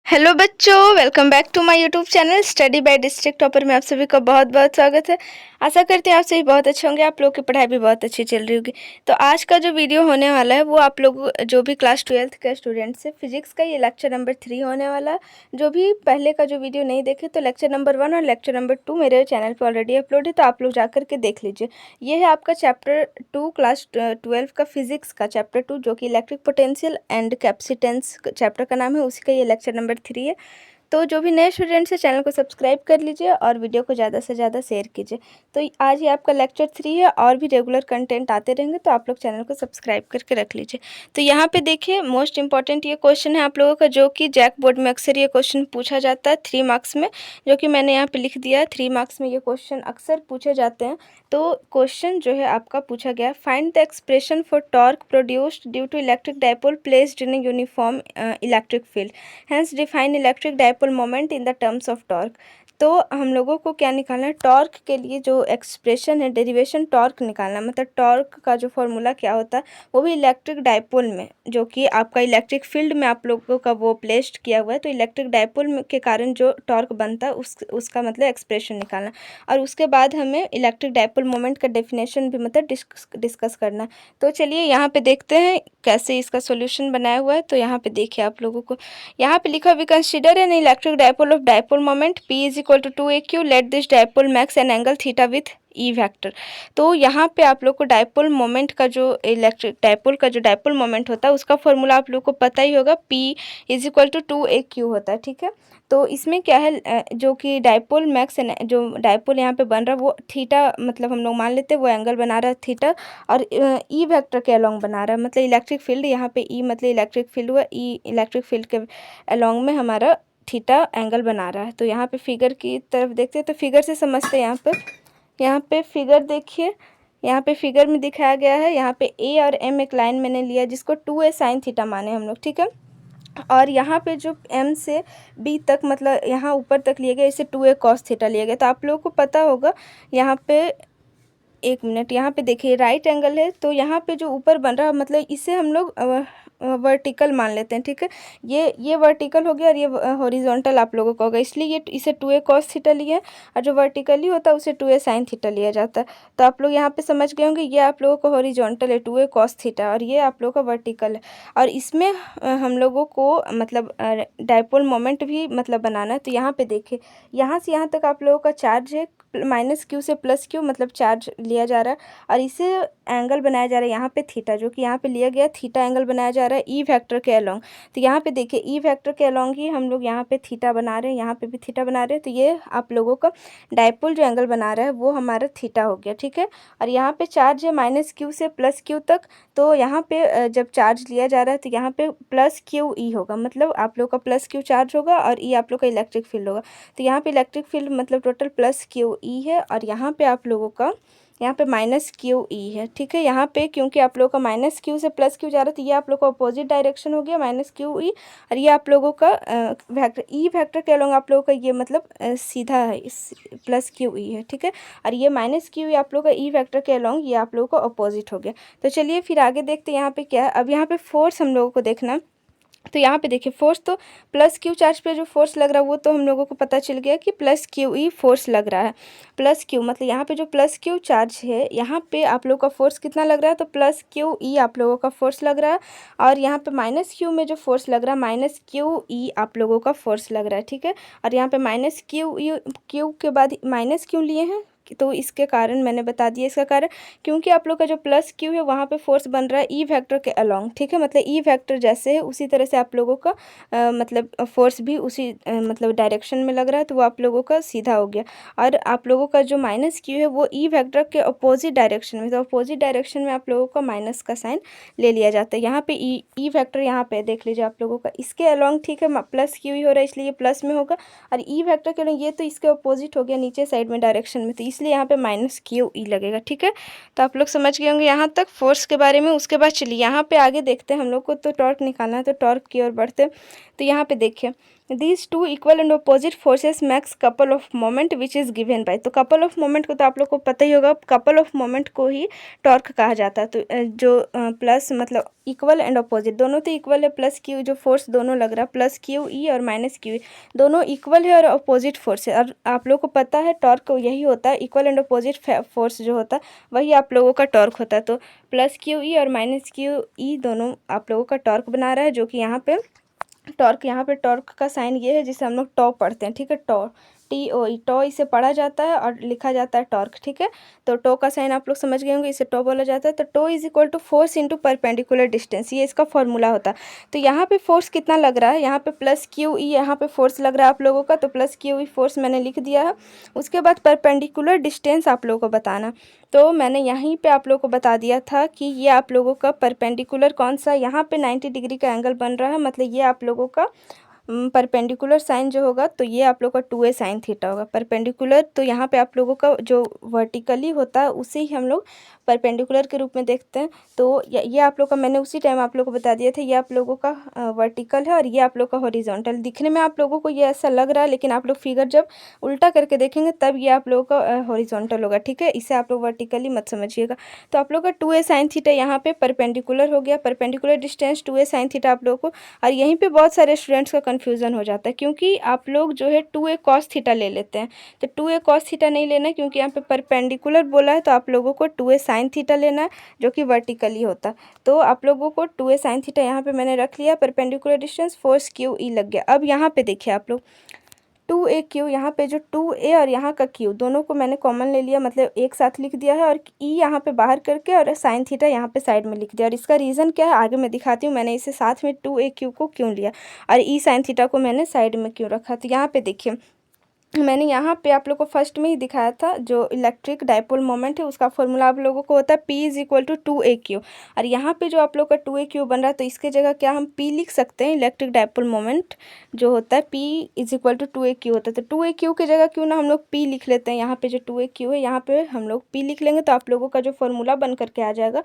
Hello बच्चों, welcome back to my YouTube channel study by district topper में आप सभी का बहुत बहुत स्वागत है। आशा करते हैं आप सभी बहुत अच्छे होंगे, आप लोग की पढ़ाई भी बहुत अच्छी चल रही होगी। तो आज का जो वीडियो होने वाला है वो आप लोग जो भी क्लास 12th के स्टूडेंट्स है, फिजिक्स का ये लेक्चर नंबर 3 होने वाला है। जो भी पहले का जो वीडियो नहीं देखे तो लेक्चर नंबर 1 और लेक्चर नंबर 2 मेरे चैनल पर ऑलरेडी अपलोड है, तो आप लोग जा करके देख लीजिए। ये है आपका चैप्टर 2 क्लास 12 का फिजिक्स का चैप्टर 2, जो कि electric potential and capacitance chapter का नाम है, उसी का ये लेक्चर नंबर 3 है। तो जो भी नए स्टूडेंट्स हैं चैनल को सब्सक्राइब कर लीजिए और वीडियो को ज़्यादा से ज़्यादा शेयर कीजिए। तो आज ये आपका लेक्चर 3 है और भी रेगुलर कंटेंट आते रहेंगे, तो आप लोग चैनल को सब्सक्राइब करके रख लीजिए। तो यहाँ पे देखिए, मोस्ट इंपॉर्टेंट ये क्वेश्चन है आप लोगों का, जो कि जैक बोर्ड में अक्सर ये क्वेश्चन पूछा जाता है 3 मार्क्स में, जो कि मैंने यहाँ पे लिख दिया है। 3 मार्क्स में ये क्वेश्चन अक्सर पूछे जाते हैं। तो क्वेश्चन जो है आपका पूछा गया, find the expression for torque produced due to electric dipole placed in a uniform electric field, hence define electric dipole moment in the terms of torque. तो हम लोगों को क्या निकालना है, टॉर्क के लिए जो एक्सप्रेशन है, डेरिवेशन टॉर्क निकालना, मतलब टॉर्क का जो फॉर्मूला क्या होता है, वो भी इलेक्ट्रिक डायपोल में, जो कि आपका इलेक्ट्रिक फील्ड में आप लोगों का वो प्लेस्ड किया हुआ है। तो इलेक्ट्रिक डायपोल के कारण जो टॉर्क बनता है उसका मतलब एक्सप्रेशन निकालना। और उसके बाद हमें इलेक्ट्रिक डायपोल मोमेंट का डेफिनेशन भी मतलब डिस्कस करना है। तो चलिए यहाँ पे देखते हैं कैसे इसका सोल्यूशन बनाया हुआ है। तो यहाँ पे देखिए आप लोगों को, यहाँ पे लिखा, we consider an electric dipole of dipole moment P is equal to 2aq, let this dipole makes an angle theta with E vector. तो यहाँ पे आप लोग को डायपोल मोमेंट का जो इलेक्ट्रिक डायपोल का जो डायपोल मोमेंट होता है उसका फॉर्मूला आप लोग को पता ही होगा, P is equal to 2aq होता है, ठीक है। तो इसमें क्या है, जो कि डायपोल मैक्स जो डायपोल यहाँ पे बन रहा है वो थीटा, मतलब हम लोग मान लेते हैं वो एंगल बना रहा है थीटा, और ई वेक्टर के अलॉन्ग बना रहा है, मतलब इलेक्ट्रिक फील्ड, यहाँ पे ई मतलब इलेक्ट्रिक फील्ड हुआ, ई इलेक्ट्रिक फील्ड के अलॉन्ग में हमारा थीटा एंगल बना रहा है। तो यहाँ पे फिगर की तरफ देखते हैं, तो फिगर से समझते हैं। यहाँ पे फिगर देखिए, यहाँ पे फिगर में दिखाया गया है, यहाँ पे ए और एम एक लाइन मैंने लिया जिसको 2a साइन थीटा माने हम लोग, ठीक है। और यहाँ पे जो एम से बी तक, मतलब यहाँ ऊपर तक लिया गया, इसे 2a कॉस थीटा लिया गया। तो आप लोगों को पता होगा यहाँ पे, एक मिनट, यहाँ पे देखिए राइट एंगल है, तो यहाँ पे जो ऊपर बन रहा है मतलब इसे हम लोग वर्टिकल मान लेते हैं, ठीक है। ये वर्टिकल हो गया और ये हॉरिजॉन्टल आप लोगों को होगा, इसलिए ये इसे 2a कॉस थीटा लिया है, और जो वर्टिकली होता है उसे 2a साइन थीटा लिया जाता है। तो आप लोग यहाँ पे समझ गए होंगे, ये आप लोगों को हॉरिजॉन्टल है 2a कॉस थीटा, और ये आप लोगों का वर्टिकल है। और इसमें हम लोगों को मतलब डायपोल मोमेंट भी मतलब बनाना है। तो यहाँ पे देखिए, यहाँ से यहाँ तक आप लोगों का चार्ज है, -q से +q, मतलब चार्ज लिया जा रहा है, और इसे एंगल बनाया जा रहा है यहाँ पे थीटा, जो कि यहाँ पे लिया गया थीटा एंगल बनाया जा रहा है ई वेक्टर के अलॉन्ग। तो यहाँ पे देखिए ई वेक्टर के अलॉन्ग ही हम लोग यहाँ पे थीटा बना रहे हैं, यहाँ पे भी थीटा बना रहे हैं। तो ये आप लोगों का डायपोल जो एंगल बना रहा है वो हमारा थीटा हो गया, ठीक है। और यहाँ पे चार्ज है -q से +q तक। तो यहाँ पे जब चार्ज लिया जा रहा है तो यहाँ पे +qe होगा, मतलब आप लोग का +q चार्ज होगा और ई आप लोग का इलेक्ट्रिक फील्ड होगा। तो यहाँ पे इलेक्ट्रिक फील्ड मतलब टोटल +qe है, और यहाँ पे आप लोगों का यहाँ पे -qe है, ठीक है। यहाँ पे क्योंकि आप लोगों का -q से +q जा रहा है, तो ये आप लोग का अपोजिट डायरेक्शन हो गया -qe, और ये आप लोगों का वेक्टर ई वेक्टर के अलॉन्ग आप लोगों का ये मतलब सीधा है, +qe है, ठीक है। और ये -qe आप लोग का ई वेक्टर के अलॉन्ग ये आप लोगों का अपोजिट हो गया। तो चलिए फिर आगे देखते हैं यहाँ पे क्या है। अब यहाँ पे फोर्स हम लोगों को देखना है। तो यहाँ पे देखिए फोर्स, तो +q चार्ज पे जो फोर्स लग रहा है वो तो हम लोगों को पता चल गया कि +qe फोर्स लग रहा है। +q मतलब यहाँ पे जो +q चार्ज है, यहाँ पे आप लोगों का फोर्स कितना लग रहा है, तो +qe आप लोगों का फोर्स लग रहा है। और यहाँ पे -q में जो फोर्स लग रहा है, -qe आप लोगों का फोर्स लग रहा है, ठीक है। और यहाँ पे -qe, q के बाद माइनस क्यों लिए हैं, तो इसके कारण मैंने बता दिया इसका कारण, क्योंकि आप लोग का जो +q है वहाँ पे फोर्स बन रहा है ई वेक्टर के अलॉन्ग, ठीक है। मतलब ई वेक्टर जैसे है उसी तरह से आप लोगों का मतलब फोर्स भी उसी मतलब डायरेक्शन में लग रहा है, तो वो आप लोगों का सीधा हो गया। और आप लोगों का जो -q है वो ई वेक्टर के अपोजिट डायरेक्शन में, तो अपोजिट डायरेक्शन में आप लोगों का माइनस का साइन ले लिया जाता है। यहाँ पे ई वेक्टर यहाँ पे देख लीजिए आप लोगों का इसके अलॉन्ग, ठीक है, +q ही हो रहा है इसलिए प्लस में होगा, और ई वेक्टर के अलॉन्ग ये तो इसके अपोजिट हो गया नीचे साइड में डायरेक्शन में, तो इसलिए यहाँ पे -qe लगेगा, ठीक है। तो आप लोग समझ गए होंगे यहाँ तक फोर्स के बारे में। उसके बाद चलिए यहाँ पे आगे देखते हैं, हम लोग को तो टॉर्क निकालना है, तो टॉर्क की ओर बढ़ते हैं। तो यहाँ पे देखिए these two equal and opposite forces makes couple of moment which is given by। तो couple of moment को तो आप लोग को पता ही होगा, couple of moment को ही टॉर्क कहा जाता है। तो जो प्लस मतलब इक्वल एंड अपोजिट दोनों तो इक्वल है, प्लस क्यू जो फोर्स दोनों लग रहा है प्लस क्यू ई और माइनस क्यू दोनों इक्वल है और अपोजिट फोर्स है। और आप लोग को पता है टॉर्क यही होता है, इक्वल एंड अपोजिट फोर्स जो होता है वही आप लोगों का टॉर्क होता है। तो प्लस क्यू ई और माइनस क्यू ई दोनों आप लोगों का टॉर्क बना रहा है, जो कि यहाँ पे टॉर्क, यहाँ पे टॉर्क का साइन ये है जिसे हम लोग टॉ पढ़ते हैं, ठीक है। टॉ TOE टॉ इसे पढ़ा जाता है और लिखा जाता है टॉर्क, ठीक है। तो टॉ का साइन आप लोग समझ गए होंगे, इसे टॉ बोला जाता है। तो tau is equal to force into perpendicular distance, ये इसका फॉर्मूला होता है। तो यहाँ पे फोर्स कितना लग रहा है, यहाँ पे प्लस क्यू ई यहाँ पे फोर्स लग रहा है आप लोगों का, तो प्लस क्यू ई फोर्स मैंने लिख दिया है। उसके बाद परपेंडिकुलर डिस्टेंस आप लोगों को बताना, तो मैंने यहीं पे आप लोगों को बता दिया था कि ये आप लोगों का परपेंडिकुलर कौन सा, यहाँ पे 90 डिग्री का एंगल बन रहा है, मतलब ये आप लोगों का परपेंडिकुलर साइन जो होगा तो ये आप लोग का 2a साइन थीटा होगा। परपेंडिकुलर तो यहाँ पे आप लोगों का जो वर्टिकली होता है उसे ही हम लोग परपेंडिकुलर के रूप में देखते हैं। तो ये आप लोग का मैंने उसी टाइम आप लोग को बता दिया था, ये आप लोगों का वर्टिकल है और ये आप लोग का हॉरिजॉन्टल। दिखने में आप लोगों को ये ऐसा लग रहा है, लेकिन आप लोग फिगर जब उल्टा करके देखेंगे तब ये आप लोगों का हॉरिजॉन्टल होगा, ठीक है। इसे आप लोग वर्टिकली मत समझिएगा। तो आप लोग का 2a साइन थीटा यहाँ पे परपेंडिकुलर हो गया, perpendicular distance 2a sine theta आप लोगों को। और यहीं पे बहुत सारे स्टूडेंट्स का कन्फ्यूज़न हो जाता है, क्योंकि आप लोग जो है 2a कॉस थीटा ले लेते हैं। तो 2a कॉस थीटा नहीं लेना है, क्योंकि यहाँ पे परपेंडिकुलर बोला है, तो आप लोगों को 2a साइन थीटा लेना है जो कि वर्टिकली होता है। तो आप लोगों को 2a साइन थीटा यहाँ पे मैंने रख लिया, perpendicular distance force Q E लग गया। अब यहाँ पे देखिए आप लोग 2a क्यू, यहाँ पे जो 2a और यहाँ का क्यू दोनों को मैंने कॉमन ले लिया, मतलब एक साथ लिख दिया है, और ई यहाँ पे बाहर करके और साइन थीटा यहाँ पे साइड में लिख दिया। और इसका रीज़न क्या है आगे मैं दिखाती हूँ, मैंने इसे साथ में 2a क्यू को क्यों लिया और ई साइन थीटा को मैंने साइड में क्यों रखा। तो यहाँ पे देखिए मैंने यहाँ पे आप लोग को फर्स्ट में ही दिखाया था, जो इलेक्ट्रिक डाइपोल मोमेंट है उसका फॉर्मूला आप लोगों को होता है P is equal to 2a q. और यहाँ पे जो आप लोग का 2a क्यू बन रहा है, तो इसके जगह क्या हम P लिख सकते हैं, इलेक्ट्रिक डाइपोल मोमेंट जो होता है P is equal to 2a q होता है। तो 2a क्यू की जगह क्यों ना हम लोग P लिख लेते हैं, यहाँ पे जो 2a क्यू है यहाँ पे हम लोग P लिख लेंगे, तो आप लोगों का जो फॉर्मूला बन करके आ जाएगा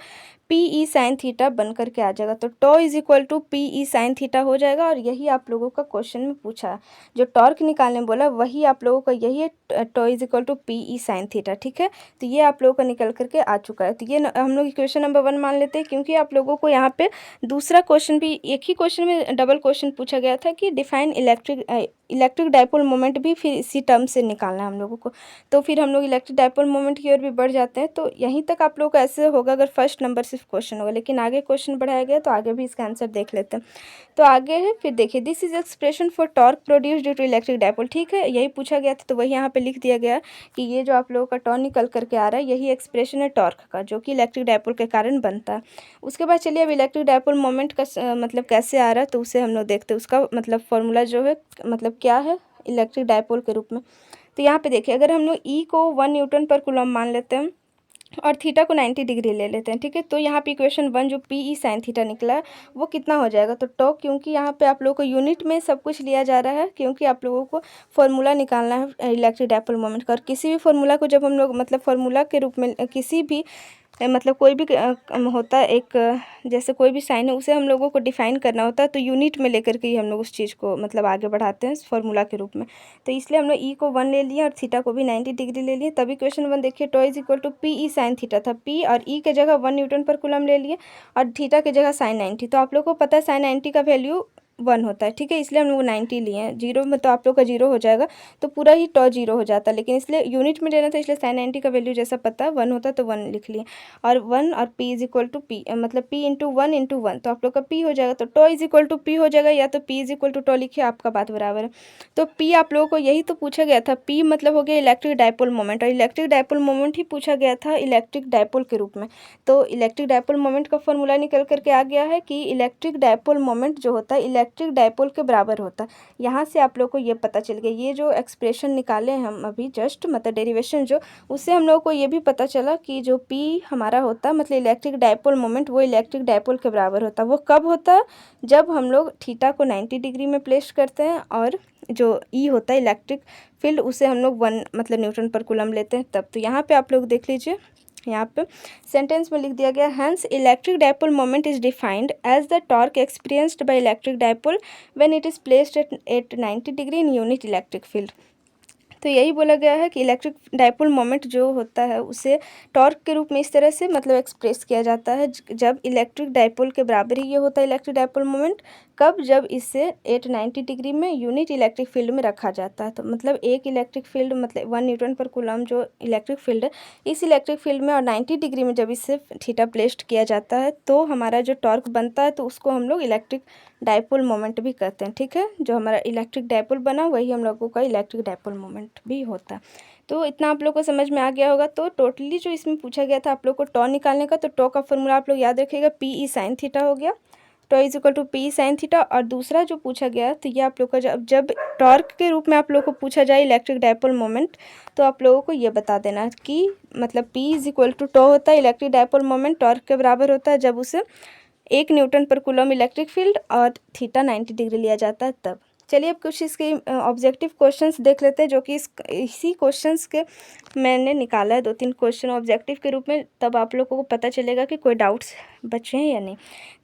P ई साइन थीटा बन करके आ जाएगा। तो tau is equal to P E sine theta हो जाएगा। और यही आप लोगों का क्वेश्चन में पूछा है, जो टॉर्क निकालने बोला वही आप लोगों का यही है, tau is equal to P E sine theta, ठीक है। तो ये आप लोगों का निकल करके आ चुका है। तो ये हम लोग इक्वेशन नंबर 1 मान लेते हैं, क्योंकि आप लोगों को यहाँ पे दूसरा क्वेश्चन भी, एक ही क्वेश्चन में डबल क्वेश्चन पूछा गया था कि डिफाइन इलेक्ट्रिक डाइपोल मोमेंट भी फिर इसी टर्म से निकालना है हम लोगों को। तो फिर हम लोग इलेक्ट्रिक डाइपोल मोमेंट की ओर भी बढ़ जाते हैं। तो यहीं तक आप लोग का ऐसे होगा अगर फर्स्ट नंबर सिर्फ क्वेश्चन होगा, लेकिन आगे क्वेश्चन बढ़ाया गया तो आगे भी इसका आंसर देख लेते हैं। तो आगे है, फिर देखिए this is expression for torque produce due to electric dipole, ठीक है, यही पूछा गया था। तो वही यहाँ पे लिख दिया गया कि ये जो आप लोगों का टॉर्क निकल करके आ रहा है यही एक्सप्रेशन है टॉर्क का, जो कि इलेक्ट्रिक डाइपोल के कारण बनता है। उसके बाद चलिए अब इलेक्ट्रिक डाइपोल मोमेंट का मतलब कैसे आ रहा है, तो उसे हम लोग देखते हैं। उसका मतलब फॉर्मूला जो है मतलब क्या है इलेक्ट्रिक डाइपोल के रूप में। तो यहाँ पे देखिए अगर हम लोग ई को 1 न्यूटन पर कूलम मान लेते हैं और थीटा को 90 डिग्री ले लेते हैं, ठीक है। तो यहाँ पे इक्वेशन 1 जो P ई साइन थीटा निकला है वो कितना हो जाएगा, तो टॉ, क्योंकि यहाँ पे आप लोगों को यूनिट में सब कुछ लिया जा रहा है, क्योंकि आप लोगों को फॉर्मूला निकालना है इलेक्ट्रिक डाइपोल मोमेंट का। और किसी भी फॉर्मूला को जब हम लोग मतलब फॉर्मूला के रूप में किसी भी मतलब कोई भी होता है एक जैसे कोई भी साइन है उसे हम लोगों को डिफाइन करना होता है, तो यूनिट में लेकर के ही हम लोग उस चीज़ को मतलब आगे बढ़ाते हैं फॉर्मूला के रूप में। तो इसलिए हम लोग ई को 1 ले लिए और थीटा को भी 90 डिग्री ले लिए। तभी क्वेश्चन 1 देखिए tau is equal to P E sine theta था, P और ई के जगह 1 न्यूटन पर कूलम ले लिए और थीटा के जगह साइन 90। तो आप लोग को पता है साइन 90 का वैल्यू 1 होता है, ठीक है, इसलिए हम लोग 90 लिए हैं। जीरो में तो आप लोग का जीरो हो जाएगा, तो पूरा ही टॉ जीरो हो जाता है, लेकिन इसलिए यूनिट में लेना था, इसलिए साइन 90 का वैल्यू जैसा पता है 1 होता है तो 1 लिख लिए। और 1 और P is equal to P मतलब P इंटू 1 इंटू 1, तो आप लोग का P हो जाएगा। तो tau is equal to P हो जाएगा, या तो P is equal to tau लिखिए, आपका बात बराबर है। तो P आप लोगों को यही तो पूछा गया था, P मतलब हो गया इलेक्ट्रिक डाइपोल मोमेंट, और इलेक्ट्रिक डाइपोल मोमेंट ही पूछा गया था इलेक्ट्रिक डाइपोल के रूप में। तो इलेक्ट्रिक डाइपोल मोमेंट का फॉर्मूला निकल करके आ गया है कि इलेक्ट्रिक डाइपोल मोमेंट जो होता है इलेक्ट्रिक डाइपोल के बराबर होता है। यहाँ से आप लोग को ये पता चल गया, ये जो एक्सप्रेशन निकाले हम अभी जस्ट मतलब डेरिवेशन जो, उससे हम लोग को ये भी पता चला कि जो P हमारा होता है मतलब इलेक्ट्रिक डाइपोल मोमेंट वो इलेक्ट्रिक डाइपोल के बराबर होता है। वो कब होता है, जब हम लोग थीटा को 90 डिग्री में प्लेस करते हैं और जो E होता है इलेक्ट्रिक फील्ड उसे हम लोग 1 मतलब न्यूटन पर कूलम लेते हैं तब। तो यहाँ पे आप लोग देख लीजिए यहाँ पे सेंटेंस में लिख दिया गया, hence electric dipole moment is defined as the torque experienced by electric dipole when it is placed at 90 degree in unit electric field. तो यही बोला गया है कि इलेक्ट्रिक डायपोल मोमेंट जो होता है उसे टॉर्क के रूप में इस तरह से मतलब एक्सप्रेस किया जाता है, जब इलेक्ट्रिक डायपोल के बराबर ही ये होता है इलेक्ट्रिक डायपोल मोमेंट, कब, जब इसे 890 डिग्री में यूनिट इलेक्ट्रिक फील्ड में रखा जाता है। तो मतलब एक इलेक्ट्रिक फील्ड मतलब 1 न्यूटन पर कूलम जो इलेक्ट्रिक फील्ड है, इस इलेक्ट्रिक फील्ड में और 90 डिग्री में जब इससे थीटा प्लेस्ड किया जाता है तो हमारा जो टॉर्क बनता है तो उसको हम लोग इलेक्ट्रिक डायपोल मोमेंट भी कहते हैं। ठीक है, जो हमारा इलेक्ट्रिक डायपोल बना वही हम लोगों का इलेक्ट्रिक डायपोल मोमेंट भी होता है। तो इतना आप लोग को समझ में आ गया होगा। तो टोटली जो इसमें पूछा गया था आप लोग को टॉ निकालने का, तो टॉ का फॉर्मूला आप लोग याद रखिएगा, पी ई साइन थीटा हो गया, tau is equal to P sine theta. और दूसरा जो पूछा गया तो ये आप लोग का जब टॉर्क के रूप में आप लोग को पूछा जाए इलेक्ट्रिक डायपोल मोमेंट, तो आप लोगों को ये बता देना कि मतलब पी इज इक्वल टू टॉ होता है इलेक्ट्रिक डायपोल मोमेंट टॉर्क के बराबर होता है जब उसे 1 न्यूटन पर कूलम इलेक्ट्रिक फील्ड और थीटा 90 डिग्री लिया जाता है तब। चलिए अब कुछ इसके ऑब्जेक्टिव क्वेश्चंस देख लेते हैं जो कि इसी क्वेश्चंस के मैंने निकाला है 2-3 क्वेश्चन ऑब्जेक्टिव के रूप में, तब आप लोगों को पता चलेगा कि कोई डाउट्स बचे हैं या नहीं।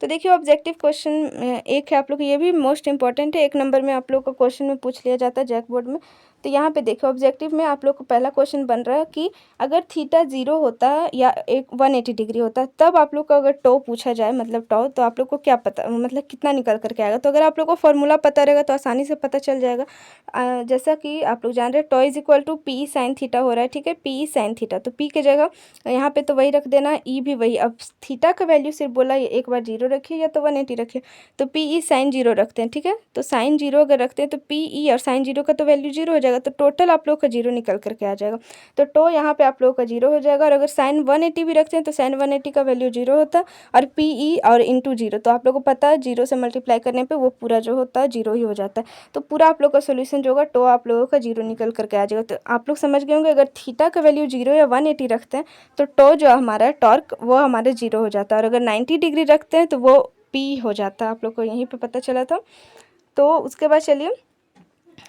तो देखिए ऑब्जेक्टिव क्वेश्चन एक है आप लोग, ये भी मोस्ट इंपॉर्टेंट है, 1 नंबर में आप लोग को क्वेश्चन में पूछ लिया जाता है जैक बोर्ड में। तो यहाँ पे देखो ऑब्जेक्टिव में आप लोग को पहला क्वेश्चन बन रहा है कि अगर थीटा 0 होता है या 180 डिग्री होता है तब आप लोग को अगर टो पूछा जाए मतलब टॉ, तो आप लोग को क्या पता मतलब कितना निकल करके आएगा। तो अगर आप लोग को फॉर्मूला पता रहेगा तो आसानी से पता चल जाएगा। जैसा कि आप लोग जान रहे हैं tau is equal to P sine theta हो रहा है। ठीक है, पी साइन थीटा, तो पी के जगह यहाँ पे तो वही रख देना, ई भी वही। अब थीटा का वैल्यू सिर्फ बोला एक बार 0 रखिए या तो 180 रखिए, तो पी ई साइन 0 रखते हैं। ठीक है, तो साइन 0 अगर रखते हैं तो पी ई और साइन 0 का तो वैल्यू 0 हो जाएगा, तो टोटल आप लोग का 0 निकल करके आ जाएगा। तो टो यहाँ पे आप लोग का 0 हो जाएगा। और अगर साइन 180 भी रखते हैं तो साइन 180 का वैल्यू 0 होता है और पी ई और इंटू 0, तो आप लोग को पता है 0 से मल्टीप्लाई करने पे वो पूरा जो होता है 0 ही हो जाता है। तो पूरा आप लोग का सोल्यूशन जो होगा टो आप लोगों का 0 निकल करके आ जाएगा। तो आप लोग समझ गए होंगे अगर थीटा का वैल्यू 0 या 180 रखते हैं तो टो जो हमारा टॉर्क वो हमारे 0 हो जाता है, और अगर 90 डिग्री रखते हैं तो वो पी हो जाता है। आप लोग को यहीं पे पता चला था। तो उसके बाद चलिए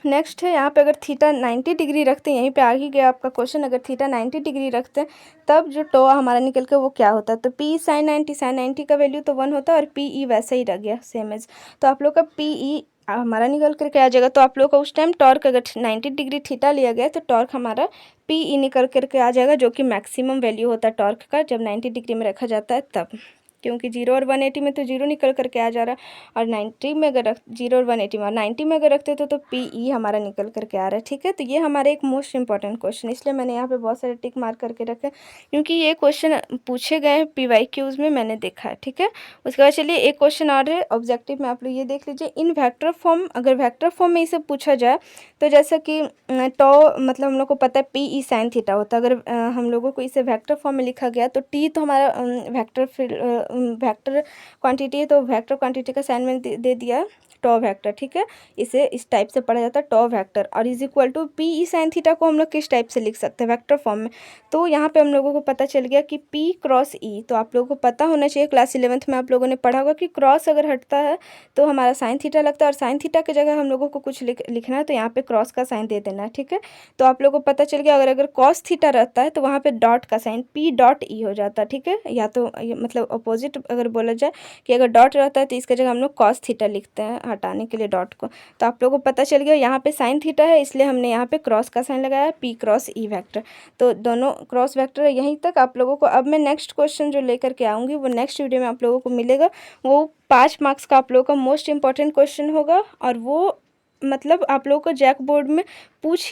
नेक्स्ट है, यहाँ पे अगर थीटा 90 डिग्री रखते हैं, यहीं पे आ ही गया आपका क्वेश्चन, अगर थीटा 90 डिग्री रखते हैं तब जो टो हमारा निकल के वो क्या होता है। तो पी साइन 90 का वैल्यू तो 1 होता है और पी ई वैसे ही रह गया सेम एज, तो आप लोग का पी ई हमारा निकल करके आ जाएगा। तो आप लोग का उस टाइम टॉर्क अगर 90 डिग्री थीटा लिया गया तो टॉर्क हमारा पी ई निकल करके आ जाएगा, जो कि मैक्सिमम वैल्यू होता है टॉर्क का जब 90 डिग्री में रखा जाता है तब। क्योंकि 0 और 180 में तो 0 निकल करके आ जा रहा है, और 90 में अगर 0 और 180 में और 90 में अगर रखते तो पी ई हमारा निकल करके आ रहा है। ठीक है, तो ये हमारा एक मोस्ट इंपॉर्टेंट क्वेश्चन, इसलिए मैंने यहाँ पे बहुत सारे टिक मार्क करके रखे क्योंकि ये क्वेश्चन पूछे गए हैं PYQs में, मैंने देखा है। ठीक है, उसके बाद चलिए एक क्वेश्चन और है ऑब्जेक्टिव में, आप लोग ये देख लीजिए। इन वेक्टर फॉर्म, अगर वेक्टर फॉर्म में इसे पूछा जाए तो जैसा कि टॉ मतलब हम लोग को पता है पी ई साइन थीटा होता है, अगर हम लोगों को इसे वेक्टर फॉर्म में लिखा गया तो टी तो हमारा वेक्टर क्वांटिटी है, तो वेक्टर क्वांटिटी का साइन मैंने दे दिया टॉ वेक्टर। ठीक है, इसे इस टाइप से पढ़ा जाता है टॉ वेक्टर, और is equal to P E sine theta को हम लोग किस टाइप से लिख सकते हैं वेक्टर फॉर्म में। तो यहाँ पे हम लोगों को पता चल गया कि पी क्रॉस ई, तो आप लोगों को पता होना चाहिए, क्लास 11th में आप लोगों ने पढ़ा होगा कि क्रॉस अगर हटता है तो हमारा साइन थीटा लगता है, और साइन थीटा की जगह हम लोगों को कुछ लिखना है तो यहाँ पे क्रॉस का साइन दे देना है। ठीक है, तो आप लोगों को पता चल गया अगर कॉस थीटा रहता है तो वहाँ पे डॉट का साइन पी डॉट ई हो जाता है। ठीक है, या तो मतलब अपोजिट अगर बोला जाए कि अगर डॉट रहता है तो इसकी जगह हम लोग कॉस थीटा लिखते हैं हटाने के लिए डॉट को। तो आप लोगों को पता चल गया यहाँ पे साइन थीटा है, इसलिए हमने यहाँ पे क्रॉस का साइन लगाया पी क्रॉस ई वेक्टर। तो दोनों क्रॉस वेक्टर है। यहीं तक आप लोगों को, अब मैं नेक्स्ट क्वेश्चन जो लेकर के आऊँगी वो नेक्स्ट वीडियो में आप लोगों को मिलेगा, वो 5 मार्क्स का आप लोगों का मोस्ट इंपॉर्टेंट क्वेश्चन होगा, और वो मतलब आप लोगों को जैक बोर्ड में पूछ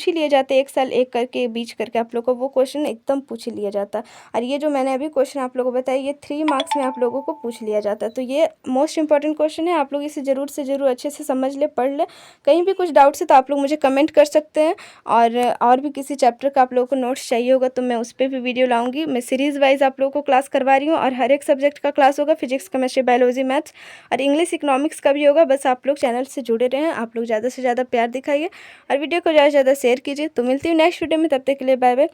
ही लिए जाते, एक साल एक करके बीच करके आप लोग को वो क्वेश्चन एकदम पूछ ही लिया जाता है। और ये जो मैंने अभी क्वेश्चन आप लोगों को बताया ये 3 मार्क्स में आप लोगों को पूछ लिया जाता है। तो ये मोस्ट इंपॉर्टेंट क्वेश्चन है, आप लोग इसे ज़रूर से ज़रूर अच्छे से समझ ले, पढ़ ले। कहीं भी कुछ डाउट्स है तो आप लोग मुझे कमेंट कर सकते हैं, और भी किसी चैप्टर का आप लोगों को नोट्स चाहिए होगा तो मैं उस पर भी वीडियो लाऊंगी। मैं सीरीज़ वाइज आप लोगों को क्लास करवा रही हूँ, और हर एक सब्जेक्ट का क्लास होगा, फिजिक्स केमिस्ट्री बायोलॉजी मैथ्स और इंग्लिश इकोनॉमिक्स का भी होगा। बस आप लोग चैनल से जुड़े रहें, आप लोग ज़्यादा से ज़्यादा प्यार दिखाइए और वीडियो को ज़्यादा से ज़्यादा शेयर कीजिए। तो मिलती हूँ नेक्स्ट वीडियो में, तब तक के लिए बाय बाय।